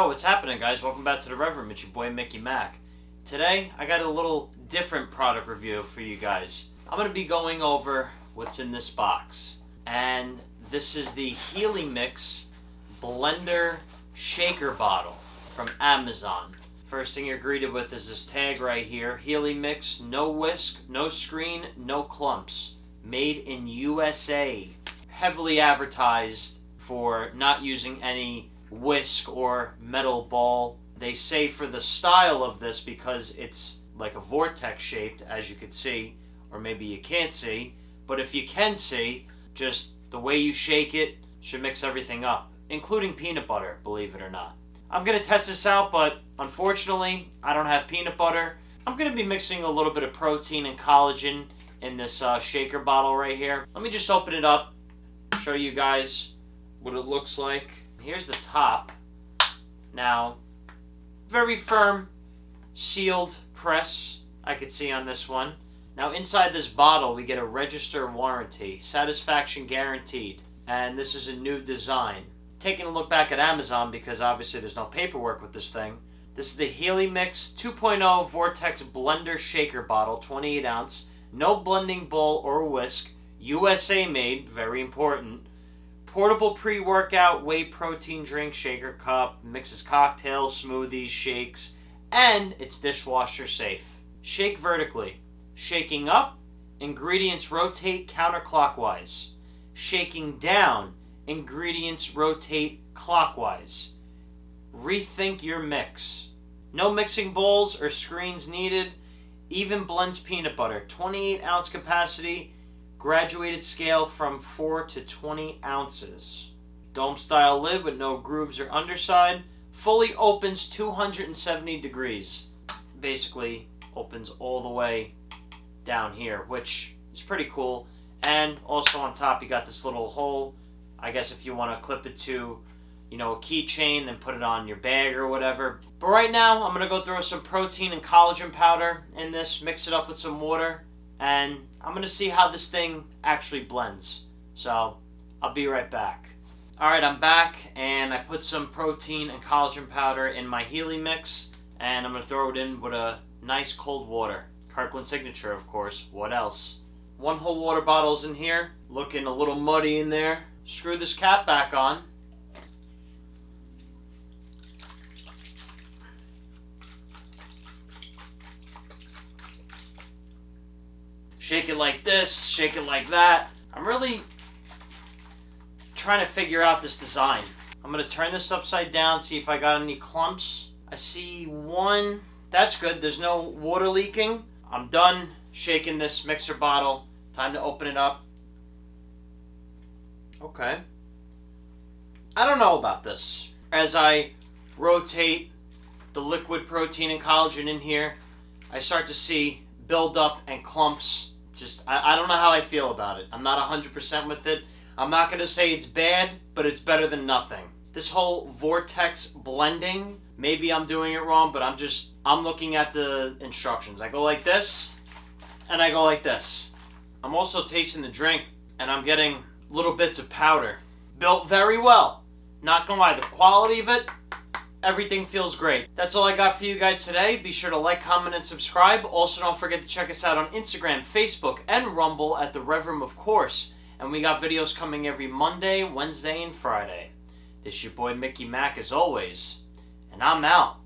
Yo, what's happening, guys? Welcome back to the Rev Room. It's your boy Mickey Mac. Today, I got a little different product review for you guys. I'm going to be going over what's in this box. And this is the HELIMIX blender shaker bottle from Amazon. First thing you're greeted with is this tag right here. HELIMIX, no whisk, no screen, no clumps. Made in USA. Heavily advertised for not using any whisk or metal ball. They say for the style of this, because it's like a vortex shaped, as you could see, or maybe you can't see, but if you can see, just the way you shake it should mix everything up, including peanut butter, believe it or not. I'm going to test this out, but unfortunately I don't have peanut butter. I'm going to be mixing a little bit of protein and collagen in this shaker bottle right here. Let me just open it up, show you guys what it looks like. Here's the top. Now, very firm, sealed press, I could see on this one. Now, inside this bottle, we get a register warranty, satisfaction guaranteed, and this is a new design. Taking a look back at Amazon, because obviously there's no paperwork with this thing. This is the HELIMIX 2.0 Vortex blender shaker bottle, 28 ounce, no blending bowl or whisk, USA made, very important. Portable pre-workout whey protein drink shaker cup, mixes cocktails, smoothies, shakes, and it's dishwasher safe. Shake vertically. Shaking up, ingredients rotate counterclockwise. Shaking down, ingredients rotate clockwise. Rethink your mix. No mixing bowls or screens needed. Even blends peanut butter. 28 ounce capacity. Graduated scale from 4 to 20 ounces. Dome style lid with no grooves or underside. Fully opens 270 degrees. Basically opens all the way down here, which is pretty cool. And also on top you got this little hole. I guess if you want to clip it to, a keychain and put it on your bag or whatever. But right now I'm going to go throw some protein and collagen powder in this, mix it up with some water, and I'm going to see how this thing actually blends. So, I'll be right back. Alright, I'm back, and I put some protein and collagen powder in my HELIMIX, and I'm going to throw it in with a nice cold water. Kirkland Signature, of course. What else? One whole water bottle's in here, looking a little muddy in there. Screw this cap back on. Shake it like this, shake it like that. I'm really trying to figure out this design. I'm going to turn this upside down, see if I got any clumps. I see one. That's good. There's no water leaking. I'm done shaking this mixer bottle. Time to open it up. Okay. I don't know about this. As I rotate the liquid protein and collagen in here, I start to see buildup and clumps. I don't know how I feel about it. I'm not 100% with it. I'm not going to say it's bad, but it's better than nothing. This whole vortex blending, maybe I'm doing it wrong, but I'm looking at the instructions. I go like this, and I go like this. I'm also tasting the drink, and I'm getting little bits of powder. Built very well. Not going to lie, the quality of it, everything feels great. That's all I got for you guys today. Be sure to like, comment, and subscribe. Also, don't forget to check us out on Instagram, Facebook, and Rumble at The Rev Room, of course. And we got videos coming every Monday, Wednesday, and Friday. This is your boy Mickey Mac as always. And I'm out.